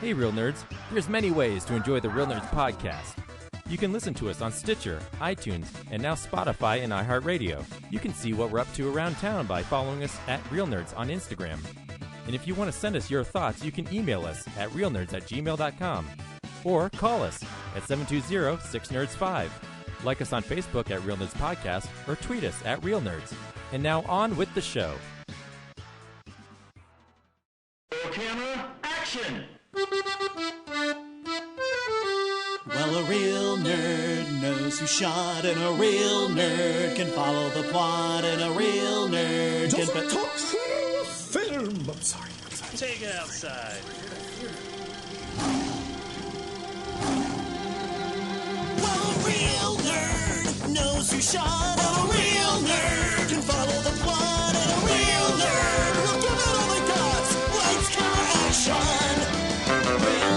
Hey, Real Nerds. There's many ways to enjoy the Real Nerds podcast. You can listen to us on Stitcher, iTunes, and now Spotify and iHeartRadio. You can see what we're up to around town by following us at Real Nerds on Instagram. And if you want to send us your thoughts, you can email us at realnerds@gmail.com or call us at 720-6nerds5. Like us on Facebook at Real Nerds Podcast or tweet us at Real Nerds. And now on with the show. Camera, action! Well, a real nerd knows who shot, and a real nerd can follow the plot, and a real nerd can... Doesn't talk through film. I'm sorry. Take it outside. Well, a real nerd knows who shot, and a real nerd can follow the plot, and a real nerd will give it all they got. Lights, camera, action! Real nerds!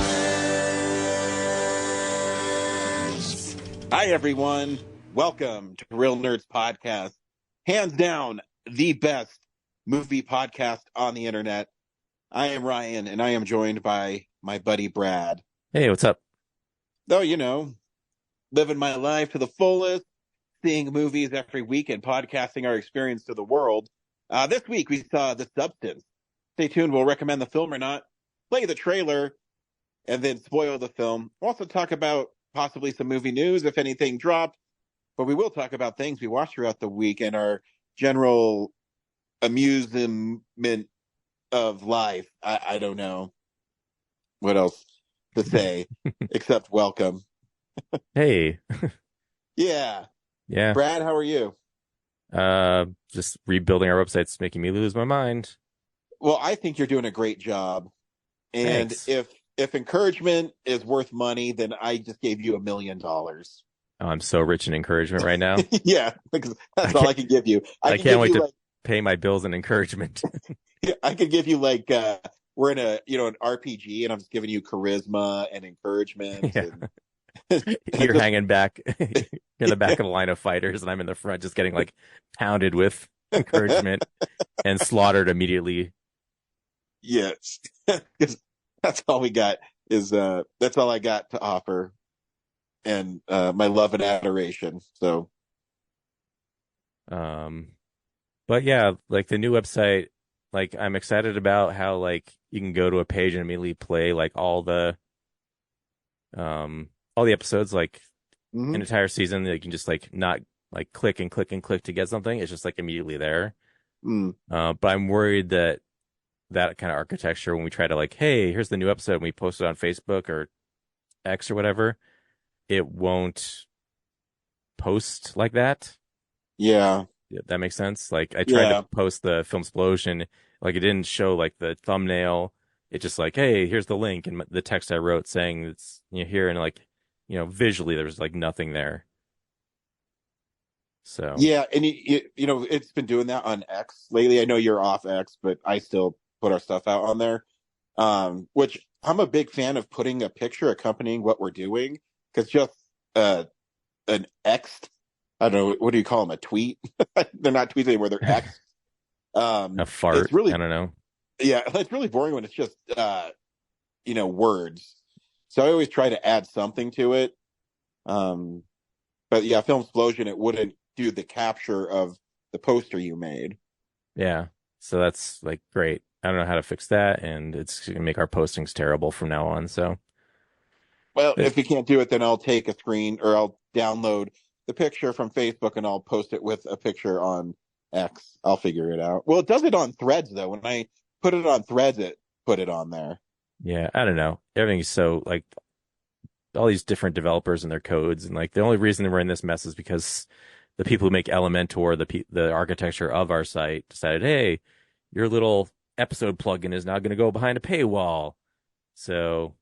Hi, everyone. Welcome to Real Nerds Podcast. Hands down, the best movie podcast on the internet. I am Ryan, and I am joined by my buddy Brad. Hey, what's up? Though, you know, living my life to the fullest, seeing movies every week and podcasting our experience to the world. This week, we saw The Substance. Stay tuned. We'll recommend the film or not, play the trailer, and then spoil the film. We'll also talk about possibly some movie news, if anything dropped. But we will talk about things we watched throughout the week and our general amusement of life. I don't know what else to say except welcome. Hey. Yeah. Yeah. Brad, how are you? Just rebuilding our website's making me lose my mind. Well, I think you're doing a great job. And Thanks. if encouragement is worth money, then I just gave you $1 million. Oh, I'm so rich in encouragement right now. Yeah, because that's all I can give you. I can can't give wait you to like, pay my bills and encouragement. I could give you like we're in a an RPG, and I'm just giving you charisma and encouragement. Yeah. And, You're hanging back in the back of a line of fighters, and I'm in the front just getting like pounded with encouragement and slaughtered immediately. yes, because that's all we got is that's all I got to offer, and my love and adoration. So, But yeah, like the new website, like I'm excited about how like you can go to a page and immediately play like all the episodes, like mhm. an entire season. Like you can just like not like click and click and click to get something. It's just like immediately there. But I'm worried that kind of architecture, when we try to like, hey, here's the new episode, and we post it on Facebook or X or whatever, it won't post like that. Yeah. Yeah, that makes sense. Like I tried to post the Film Explosion, like it didn't show like the thumbnail. It just like, hey, here's the link and the text I wrote saying it's here, and like visually there's like nothing there. So Yeah, and it's been doing that on X lately. I know you're off X, but I still put our stuff out on there. Which I'm a big fan of, putting a picture accompanying what we're doing, because just an X, I don't know, what do you call them? A tweet? They're not tweets anymore. They're X. a fart. It's really, I don't know. Yeah, it's really boring when it's just words. So I always try to add something to it. But yeah, Film Explosion, it wouldn't do the capture of the poster you made. Yeah. So that's like great. I don't know how to fix that, and it's gonna make our postings terrible from now on. So Well, if you can't do it, then I'll take a screen, or I'll download the picture from Facebook and I'll post it with a picture on X. I'll figure it out. Well, it does it on Threads though. When I put it on Threads, it put it on there. yeah, I don't know. Everything's so like all these different developers and their codes, and like the only reason we're in this mess is because the people who make Elementor, the architecture of our site, decided, hey, your little episode plugin is now going to go behind a paywall. So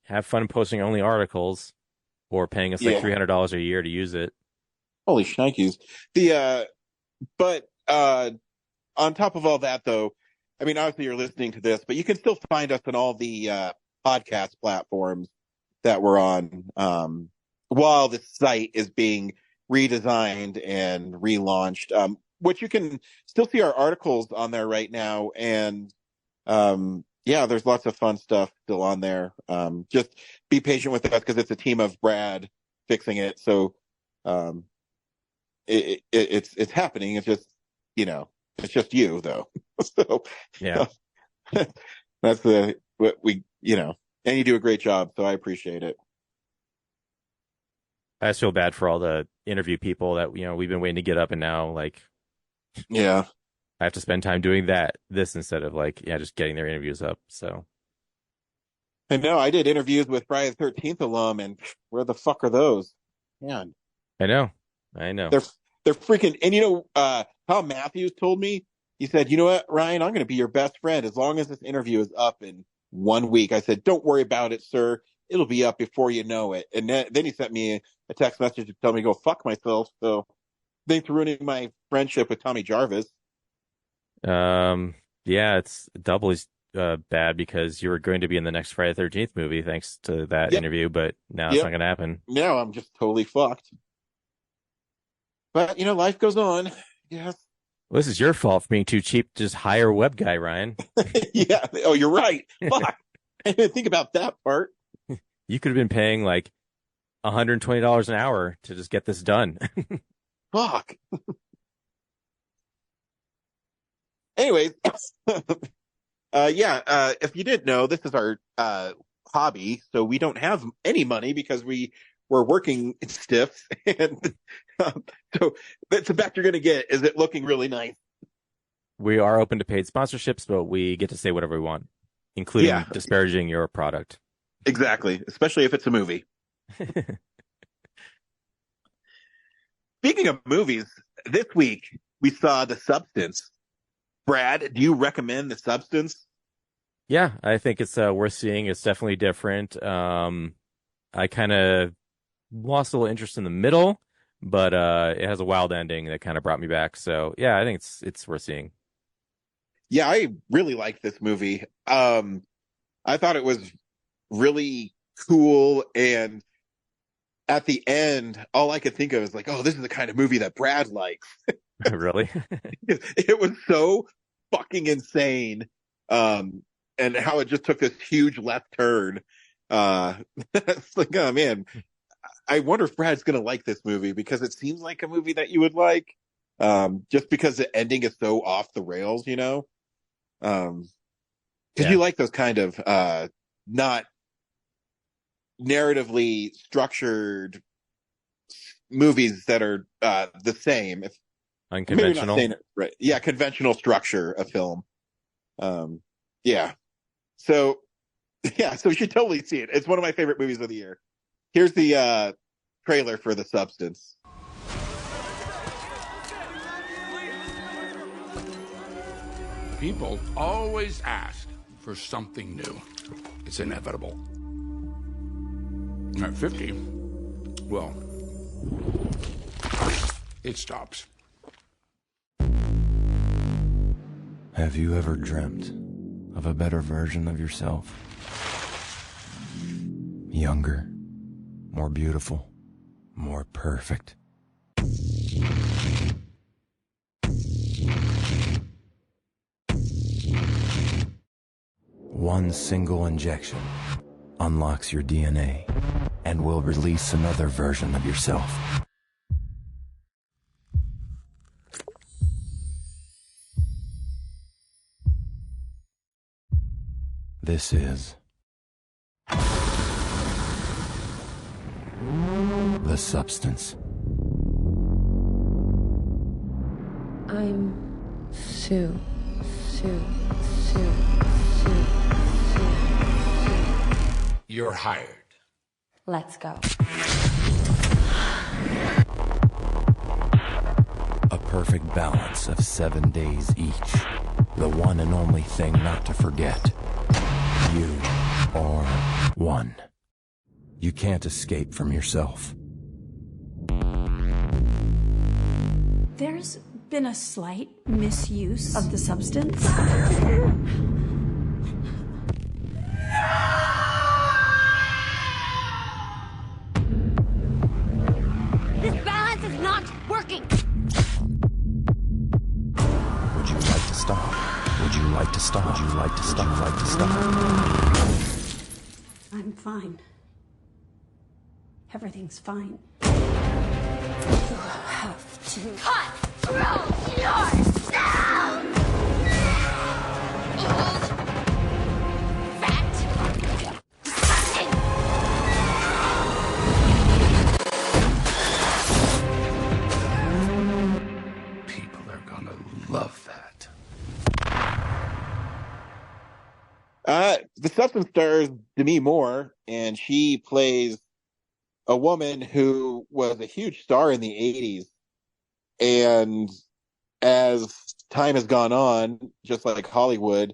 have fun posting only articles or paying us like $300 a year to use it. Holy shnikes. But on top of all that, though, I mean, obviously you're listening to this, but you can still find us on all the podcast platforms that we're on while the site is being redesigned and relaunched, which you can still see our articles on there right now. And yeah, there's lots of fun stuff still on there. Just be patient with us because it's a team of Brad fixing it. So it's happening. It's just, it's just you though. So Yeah. that's what we, and you do a great job. So I appreciate it. I just feel bad for all the interview people that, we've been waiting to get up, and now like Yeah. I have to spend time doing this instead of just getting their interviews up. So I know I did interviews with Friday the 13th alum, and where the fuck are those? Man, I know. they're freaking. And Tom Matthews told me, he said, you know what, Ryan, I'm going to be your best friend as long as this interview is up in 1 week. I said, don't worry about it, sir. It'll be up before you know it. And then he sent me a text message to tell me to go fuck myself. So thanks for ruining my friendship with Tommy Jarvis. Yeah, it's doubly bad because you were going to be in the next Friday the 13th movie thanks to that interview, but now it's not going to happen. Now I'm just totally fucked. But, life goes on. Yes. Well, this is your fault for being too cheap to just hire a web guy, Ryan. Yeah. Oh, you're right. Fuck. I didn't think about that part. You could have been paying like $120 an hour to just get this done. Fuck. Anyways, if you didn't know, this is our hobby, so we don't have any money because we're working stiff, and so that's the best you're going to get. Is it looking really nice? We are open to paid sponsorships, but we get to say whatever we want, including disparaging your product. Exactly, especially if it's a movie. Speaking of movies, this week we saw The Substance. Brad, do you recommend The Substance? Yeah, I think it's worth seeing. It's definitely different. I kind of lost a little interest in the middle, but it has a wild ending that kind of brought me back. So yeah, I think it's worth seeing. Yeah, I really liked this movie. I thought it was really cool, and at the end, all I could think of is like, oh, this is the kind of movie that Brad likes. Really? It was so fucking insane. And how it just took this huge left turn. It's like, oh man, I wonder if Brad's going to like this movie because it seems like a movie that you would like. Just because the ending is so off the rails, Because you like those kind of, not narratively structured movies that are, the same. Unconventional. Right. Yeah. Conventional structure of film. Yeah. So you should totally see it. It's one of my favorite movies of the year. Here's the trailer for The Substance. People always ask for something new. It's inevitable. At 50, well, it stops. Have you ever dreamt of a better version of yourself? Younger, more beautiful, more perfect. One single injection unlocks your DNA and will release another version of yourself. This is The Substance. I'm Sue. You're hired. Let's go. A perfect balance of 7 days each. The one and only thing not to forget. You are one. You can't escape from yourself. There's been a slight misuse of the substance. This balance is not working. Would you like to stop? Would you like to stop? Would you like to stop. I'm fine. Everything's fine. You have to Control yourself! Old, fat, disgusting! People are gonna love that. The Substance stars Demi Moore, and she plays a woman who was a huge star in the 80s. And as time has gone on, just like Hollywood,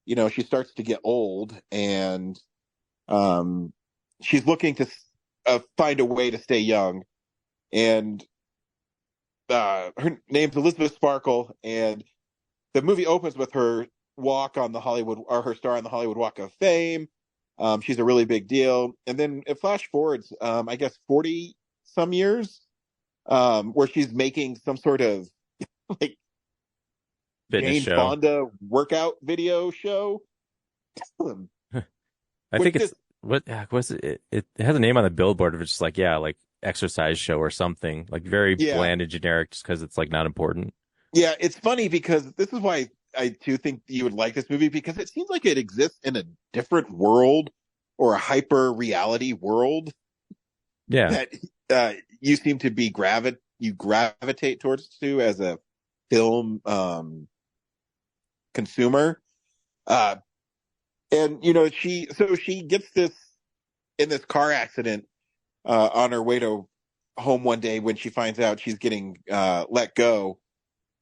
she starts to get old, and she's looking to find a way to stay young. And her name's Elizabeth Sparkle, and the movie opens with her walk on the Hollywood, or her star on the Hollywood Walk of Fame. She's a really big deal. And then it flash forwards, I guess 40 some years, where she's making some sort of like Fitness Jane show. Fonda workout video show. I think it's what's it? It has a name on the billboard of it's just like exercise show or something, like very bland and generic, just because it's like not important. Yeah, it's funny because this is why I do think you would like this movie, because it seems like it exists in a different world, or a hyper reality world. Yeah, that you seem to be gravitate towards to as a film consumer. And she gets this in this car accident on her way to home one day, when she finds out she's getting let go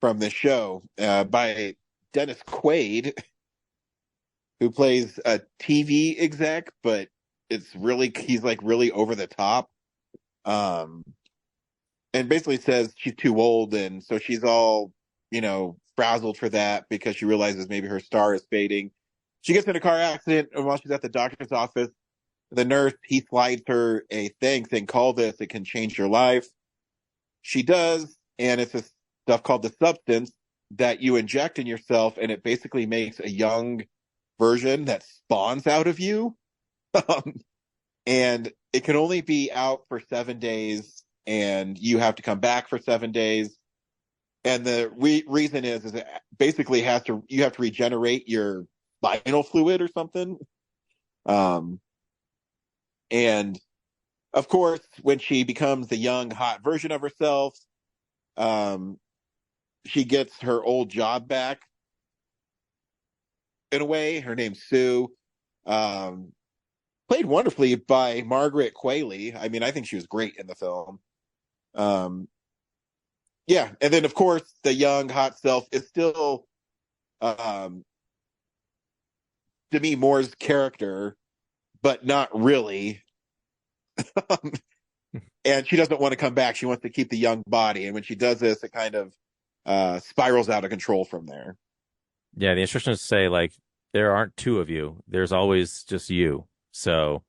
from this show by Dennis Quaid, who plays a TV exec, but he's like really over the top. And basically says she's too old, and so she's all, frazzled for that, because she realizes maybe her star is fading. She gets in a car accident, and while she's at the doctor's office, the nurse, he slides her a thing saying, "Call this, it can change your life." She does, and it's this stuff called the Substance that you inject in yourself, and it basically makes a young version that spawns out of you. And it can only be out for 7 days, and you have to come back for 7 days. And the reason is it basically you have to regenerate your spinal fluid or something. And of course, when she becomes the young, hot version of herself, she gets her old job back. In a way, her name's Sue. Played wonderfully by Margaret Qualley. I mean, I think she was great in the film. Yeah, and then of course the young hot self is still Demi Moore's character, but not really. And she doesn't want to come back. She wants to keep the young body, and when she does this, it kind of spirals out of control from there. Yeah, the instructions say like there aren't two of you. There's always just you. So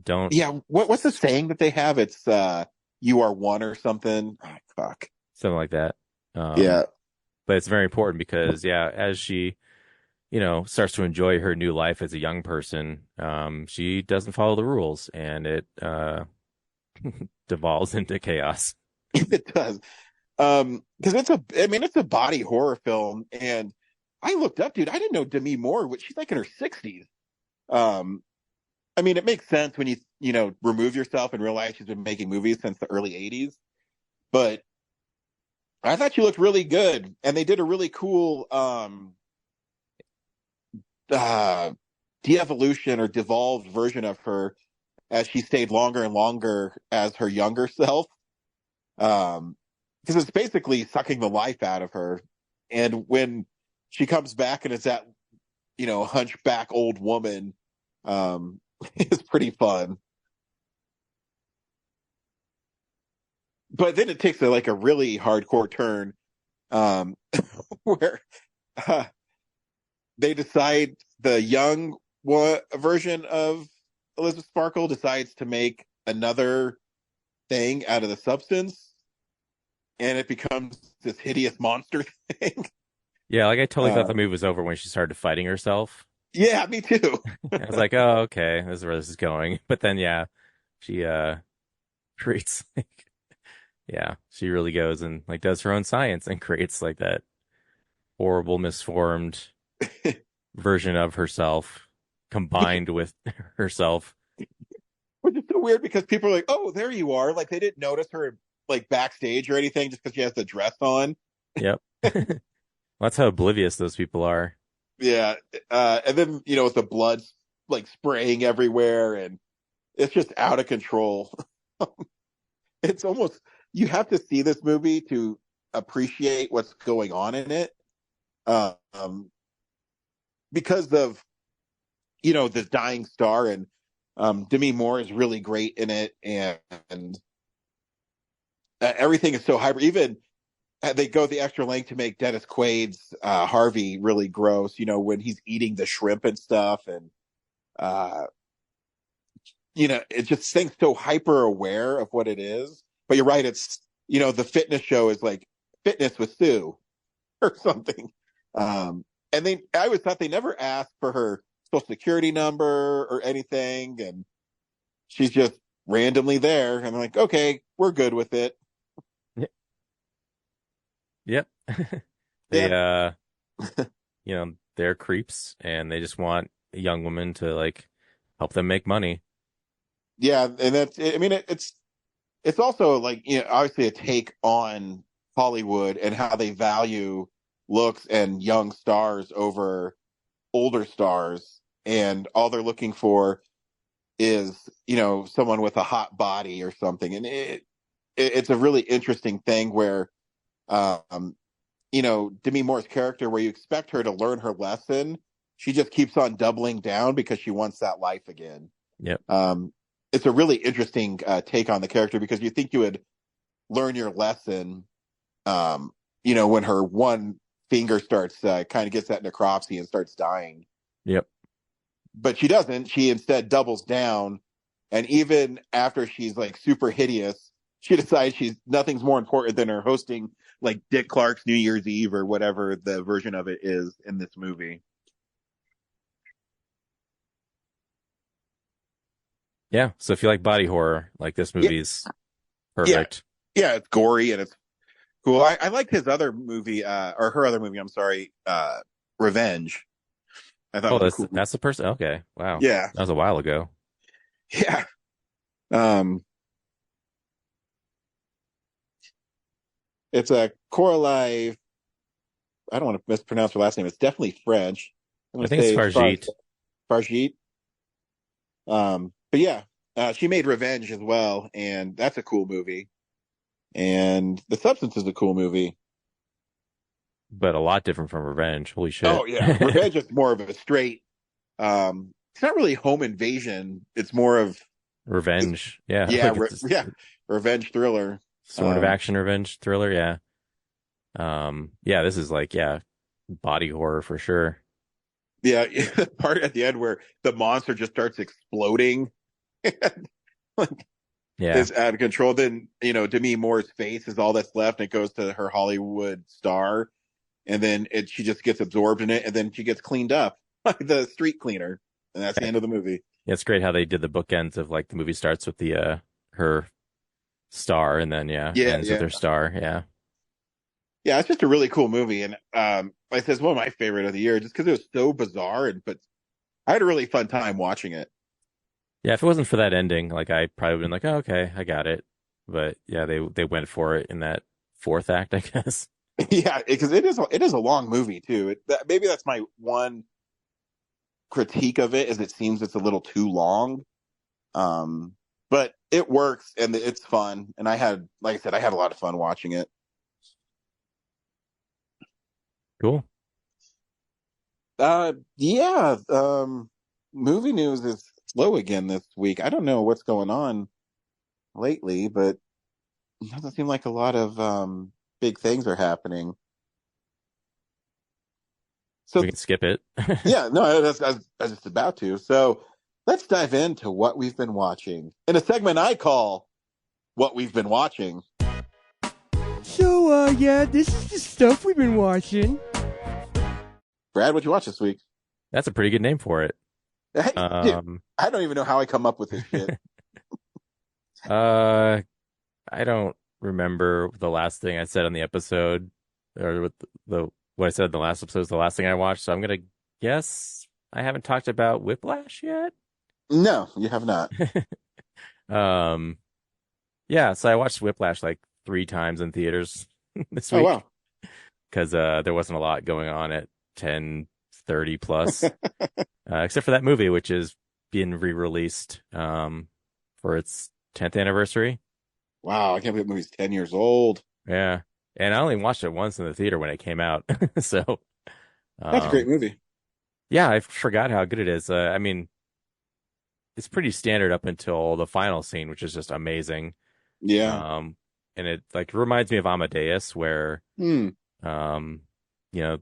don't. Yeah, what's the saying that they have? It's you are one or something. Oh, fuck. Something like that. Yeah. But it's very important because, as she, starts to enjoy her new life as a young person, she doesn't follow the rules, and it devolves into chaos. It does. Because it's a body horror film, and I looked up, dude. I didn't know Demi Moore. She's like in her 60s. I mean, it makes sense when you remove yourself and realize she's been making movies since the early 80s. But I thought she looked really good, and they did a really cool de-evolution or devolved version of her as she stayed longer and longer as her younger self. Because it's basically sucking the life out of her. And when she comes back and it's that, hunchback old woman, it's pretty fun. But then it takes a really hardcore turn, where they decide the young version of Elizabeth Sparkle decides to make another thing out of the Substance, and it becomes this hideous monster thing. Yeah, I totally thought the movie was over when she started fighting herself. Yeah, me too. I was like, oh, okay, this is where this is going. But then, yeah, she creates like, yeah, she really goes and like does her own science and creates like that horrible, misformed version of herself combined with herself. Which is so weird because people are like, "Oh, there you are!" Like they didn't notice her like backstage or anything just because she has the dress on. Yep. That's how oblivious those people are. Yeah, and then with the blood like spraying everywhere, and it's just out of control. It's almost you have to see this movie to appreciate what's going on in it, because of the dying star, and Demi Moore is really great in it, and everything is so hyper. Even they go the extra length to make Dennis Quaid's Harvey really gross. When he's eating the shrimp and stuff, and it just seems so hyper aware of what it is. But you're right; it's the fitness show is like Fitness with Sue or something. And I always thought they never asked for her social security number or anything, and she's just randomly there. And I'm like, okay, we're good with it. Yep. They, they're creeps and they just want a young woman to like help them make money. Yeah. And that's, I mean, it's also like, obviously a take on Hollywood and how they value looks and young stars over older stars. And all they're looking for is, someone with a hot body or something. And it's a really interesting thing where, Demi Moore's character, where you expect her to learn her lesson, she just keeps on doubling down because she wants that life again. Yep. It's a really interesting take on the character because you think you would learn your lesson, when her one finger starts kind of gets that necropsy and starts dying. Yep. But she doesn't. She instead doubles down, and even after she's like super hideous, she decides nothing's more important than her hosting like Dick Clark's New Year's Eve or whatever the version of it is in this movie. Yeah. So if you like body horror, like this movie's perfect. Yeah, it's gory and it's cool. I liked his other movie, or her other movie, I'm sorry, Revenge. I thought that's the person. Okay. Wow. Yeah. That was a while ago. Yeah. It's a Coralie. I don't want to mispronounce her last name. It's definitely French. I think it's Farjit. Farjit. But yeah, she made Revenge as well, and that's a cool movie. And The Substance is a cool movie, but a lot different from Revenge. Holy shit! Oh yeah, Revenge is more of a straight. It's not really home invasion. It's more of revenge. Yeah, revenge thriller. Sort of action revenge thriller. Yeah. Yeah, this is like body horror for sure. Yeah, part at the end where the monster just starts exploding. It's out of control. Then, Demi Moore's face is all that's left, and it goes to her Hollywood star. And then she just gets absorbed in it, and then she gets cleaned up like the street cleaner. And that's the end of the movie. Yeah, it's great how they did the bookends of like the movie starts with the her star, and then ends with her star. Yeah, it's just a really cool movie, and like I said, it's one of my favorite of the year, just because it was so bizarre, but I had a really fun time watching it. Yeah, if it wasn't for that ending, like I probably would have been like, oh, okay, I got it. But yeah, they went for it in that fourth act, I guess. Yeah, because it is a long movie too. Maybe that's my one critique of it, is it seems it's a little too long. But it works and it's fun, and like I said, I had a lot of fun watching it. Cool. Movie news is slow again this week. I don't know what's going on lately, but it doesn't seem like a lot of big things are happening. So we can skip it. Yeah, no, I was just about to. So let's dive into what we've been watching in a segment I call What We've Been Watching. So, this is the stuff we've been watching. Brad, what'd you watch this week? That's a pretty good name for it. Hey, dude, I don't even know how I come up with this shit. I don't remember the last thing I said on the episode, or what I said in the last episode is the last thing I watched. So I'm gonna guess I haven't talked about Whiplash yet. No, you have not. Um, yeah. So I watched Whiplash like 3 times in theaters this Oh week wow. because there wasn't a lot going on at 10:30 plus, except for that movie, which is being re-released for its 10th anniversary. Wow, I can't believe the movie's 10 years old. Yeah. And I only watched it once in the theater when it came out. So, That's a great movie. yeah, I forgot how good it is. I mean, it's pretty standard up until the final scene, which is just amazing. Yeah. And it like reminds me of Amadeus, where, Hmm. you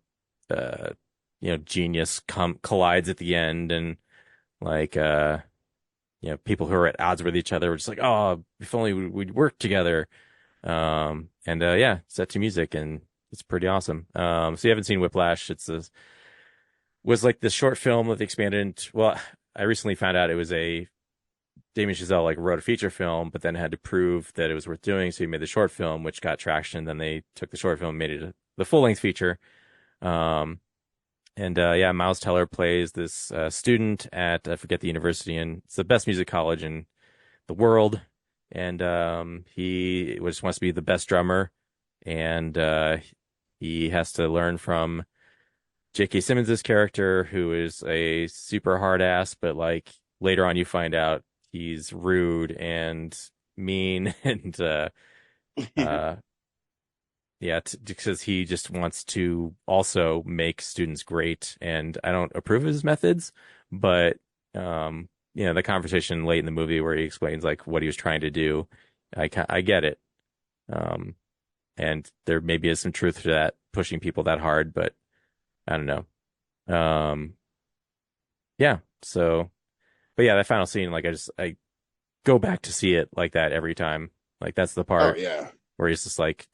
know, genius collides at the end, and like, people who are at odds with each other were just like, oh, if only we'd work together. Yeah, set to music, and it's pretty awesome. So you haven't seen Whiplash? Was like the short film that they expanded into. Well, I recently found out it was Damien Chazelle like wrote a feature film, but then had to prove that it was worth doing. So he made the short film, which got traction. Then they took the short film and made it the full length feature. Miles Teller plays this student at I forget the university, and it's the best music college in the world. And he just wants to be the best drummer, and he has to learn from J.K. Simmons' character, who is a super hard ass, but like later on you find out he's rude and mean and because he just wants to also make students great, and I don't approve of his methods, but the conversation late in the movie where he explains like what he was trying to do, I get it, and there maybe is some truth to that, pushing people that hard, but I don't know. Yeah. So, but yeah, that final scene, like I go back to see it like that every time. Like that's the part where he's just like,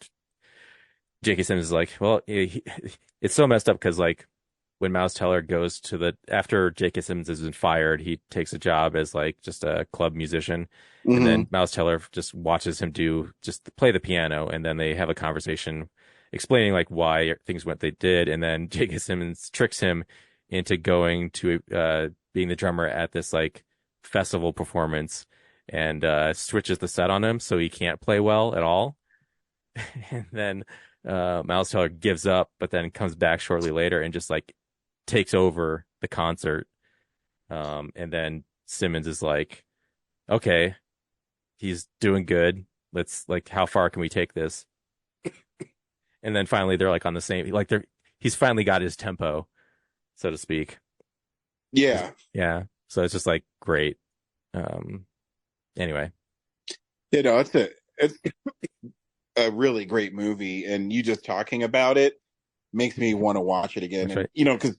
J.K. Simmons is like, well, it's so messed up because like when Miles Teller goes after J.K. Simmons has been fired, he takes a job as like just a club musician. Mm-hmm. And then Miles Teller just watches him just play the piano. And then they have a conversation explaining like why things went they did. And then J.K. Simmons tricks him into going to being the drummer at this like festival performance, and switches the set on him so he can't play well at all. And then Miles Teller gives up, but then comes back shortly later and just like takes over the concert. And then Simmons is like, okay, he's doing good. Let's like, how far can we take this? And then finally they're like on the same, like he's finally got his tempo, so to speak. Yeah. Yeah. So it's just like great. Anyway. It's a really great movie, and you just talking about it makes me want to watch it again. And, because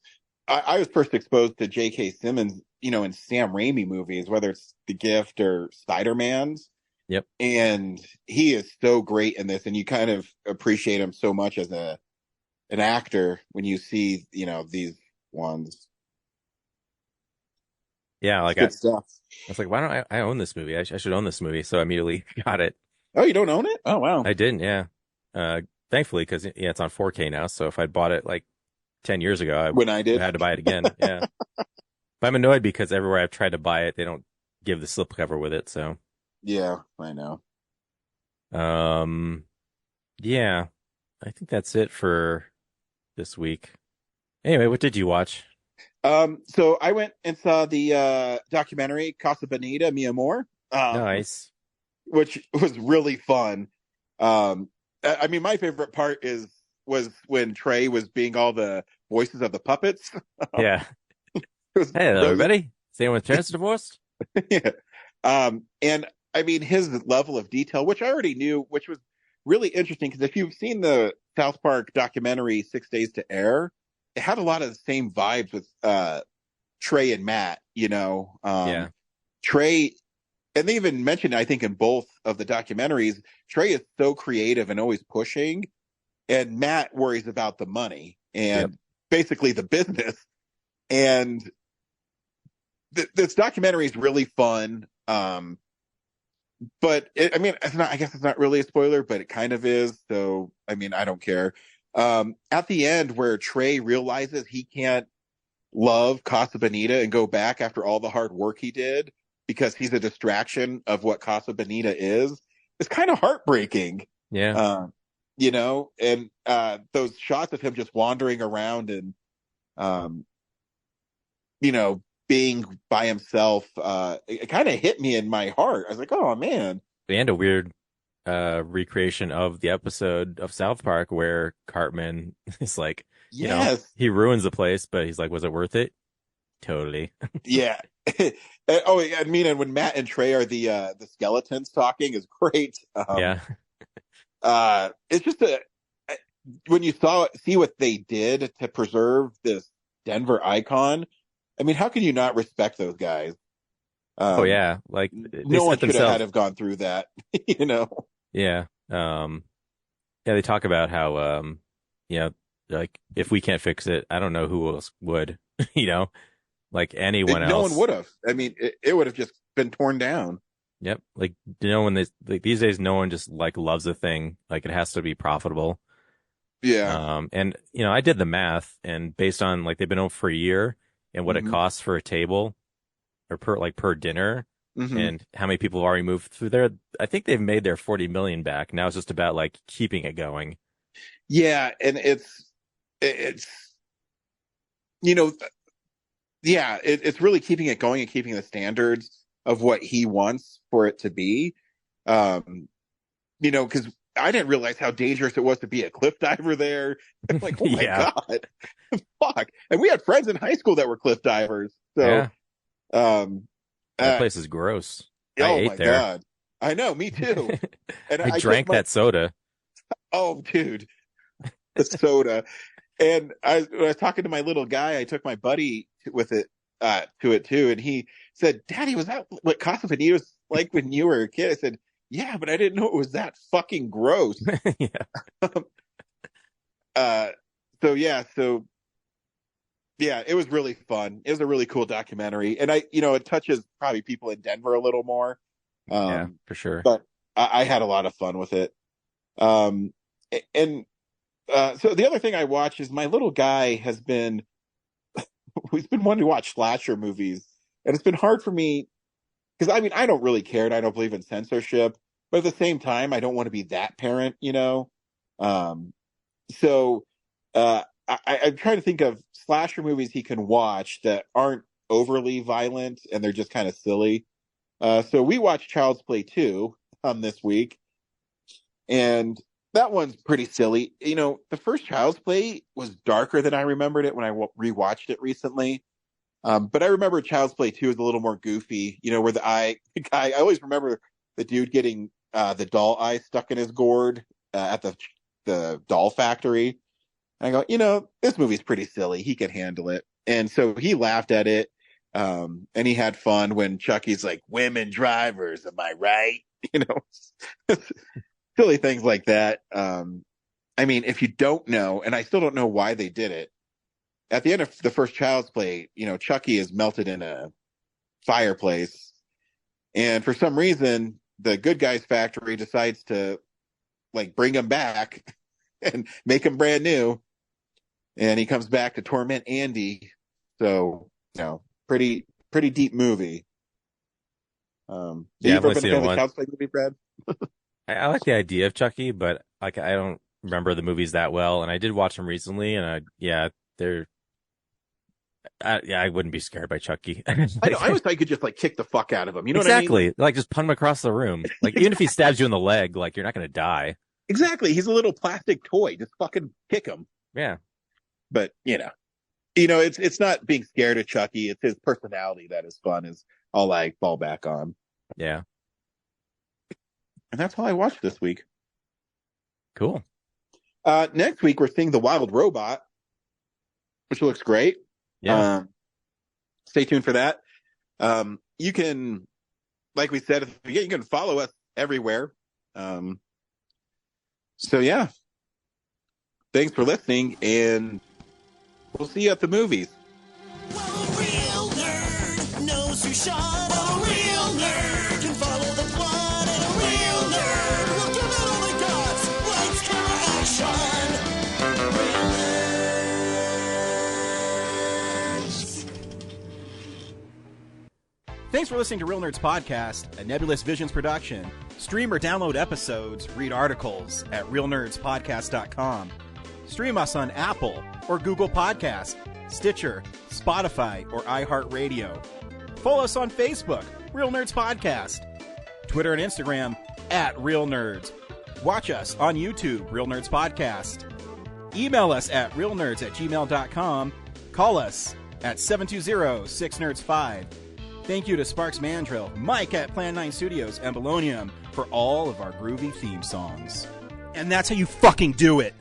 I was first exposed to J.K. Simmons, in Sam Raimi movies, whether it's The Gift or Spider-Man's. Yep. And he is so great in this, and you kind of appreciate him so much as an actor when you see, these ones. Yeah, like good stuff. I was like, why don't I own this movie? I should own this movie. So I immediately got it. Oh, you don't own it? Oh, wow. I didn't, yeah. Thankfully, because it's on 4K now. So if I'd bought it like 10 years ago, I had to buy it again. Yeah. But I'm annoyed because everywhere I've tried to buy it, they don't give the slipcover with it. So yeah, I know. Yeah, I think that's it for this week. Anyway, what did you watch? So I went and saw the documentary Casa Bonita, Mi Amor. Nice. Which was really fun. I mean, my favorite part was when Trey was being all the voices of the puppets. Yeah. Hey, everybody. Staying with parents divorced? Yeah. And I mean, his level of detail, which I already knew, which was really interesting, because if you've seen the South Park documentary 6 Days to Air, it had a lot of the same vibes with Trey and Matt, Yeah. Trey, and they even mentioned, I think, in both of the documentaries, Trey is so creative and always pushing, and Matt worries about the money and basically the business. And this documentary is really fun. But it's not, I guess it's not really a spoiler, but it kind of is. So, I mean, I don't care. At the end where Trey realizes he can't love Casa Bonita and go back after all the hard work he did because he's a distraction of what Casa Bonita is, it's kind of heartbreaking. Yeah. And those shots of him just wandering around and, being by himself, it kind of hit me in my heart. I was like, oh man. And a weird recreation of the episode of South Park where Cartman is like, he ruins the place, but he's like, was it worth it? Totally. Yeah. And when Matt and Trey are the skeletons talking is great. Yeah. It's just when you see what they did to preserve this Denver icon, I mean, how can you not respect those guys? Oh yeah, like no one should have gone through that, Yeah. They talk about how like if we can't fix it, I don't know who else would, like anyone else. No one would have. I mean, it would have just been torn down. Yep. Like these days, no one just like loves a thing. Like it has to be profitable. Yeah. And I did the math, and based on like they've been open for a year and what it costs for a table or per dinner, and how many people have already moved through there, I think they've made their 40 million back. Now it's just about like keeping it going. Yeah, and it's it's really keeping it going and keeping the standards of what he wants for it to be. Because I didn't realize how dangerous it was to be a cliff diver there. I'm like, oh my God, fuck. And we had friends in high school that were cliff divers. So, that place is gross. Oh I ate my there. God. I know, me too. And I drank that soda. Oh, dude, the soda. And when I was talking to my little guy, I took my buddy with it to it too, and he said, "Daddy, was that what Casa Bonita was like when you were a kid?" I said, "Yeah, but I didn't know it was that fucking gross." It was really fun. It was a really cool documentary, and it touches probably people in Denver a little more. Yeah, for sure. But I had a lot of fun with it. So the other thing I watch is my little guy he's been wanting to watch slasher movies, and it's been hard for me because I don't really care and I don't believe in censorship, but at the same time I don't want to be that parent, I'm trying to think of slasher movies he can watch that aren't overly violent and they're just kind of silly. So we watched Child's Play 2 this week, and that one's pretty silly. The first Child's Play was darker than I remembered it when I rewatched it recently. But I remember Child's Play 2 is a little more goofy, where the guy, I always remember the dude getting the doll eye stuck in his gourd at the doll factory. And I go, this movie's pretty silly. He can handle it. And so he laughed at it. And he had fun when Chucky's like, women drivers, am I right? Silly things like that. If you don't know, and I still don't know why they did it, at the end of the first Child's Play, Chucky is melted in a fireplace. And for some reason, the good guys factory decides to like bring him back and make him brand new. And he comes back to torment Andy. So, pretty deep movie. You ever been a fan of the Child's Play movie, Brad? I like the idea of Chucky, but like I don't remember the movies that well. And I did watch them recently, and I wouldn't be scared by Chucky. I know. I wish I could just like kick the fuck out of him. You know exactly. what I mean? Like just punt him across the room. Like even if he stabs you in the leg, like you're not going to die. Exactly. He's a little plastic toy. Just fucking kick him. Yeah. But it's not being scared of Chucky. It's his personality that is fun. Is all I fall back on. Yeah. And that's all I watched this week. Cool. Next week we're seeing The Wild Robot, which looks great. Yeah. Stay tuned for that. You can, like we said at the beginning, you can follow us everywhere. So yeah. Thanks for listening, and we'll see you at the movies. who shine. And a real nerd can follow the plot. And a real nerd will give it all they got. Lights, camera, action. Real nerds. Thanks for listening to Real Nerds Podcast, a Nebulous Visions production. Stream or download episodes, read articles at realnerdspodcast.com. Stream us on Apple or Google Podcast, Stitcher, Spotify, or iHeartRadio. Follow us on Facebook, Real Nerds Podcast. Twitter and Instagram, @Real Nerds. Watch us on YouTube, Real Nerds Podcast. Email us at realnerds@gmail.com. Call us at 720-6nerds5. Thank you to Sparks Mandrill, Mike at Plan 9 Studios, and Bolognium for all of our groovy theme songs. And that's how you fucking do it!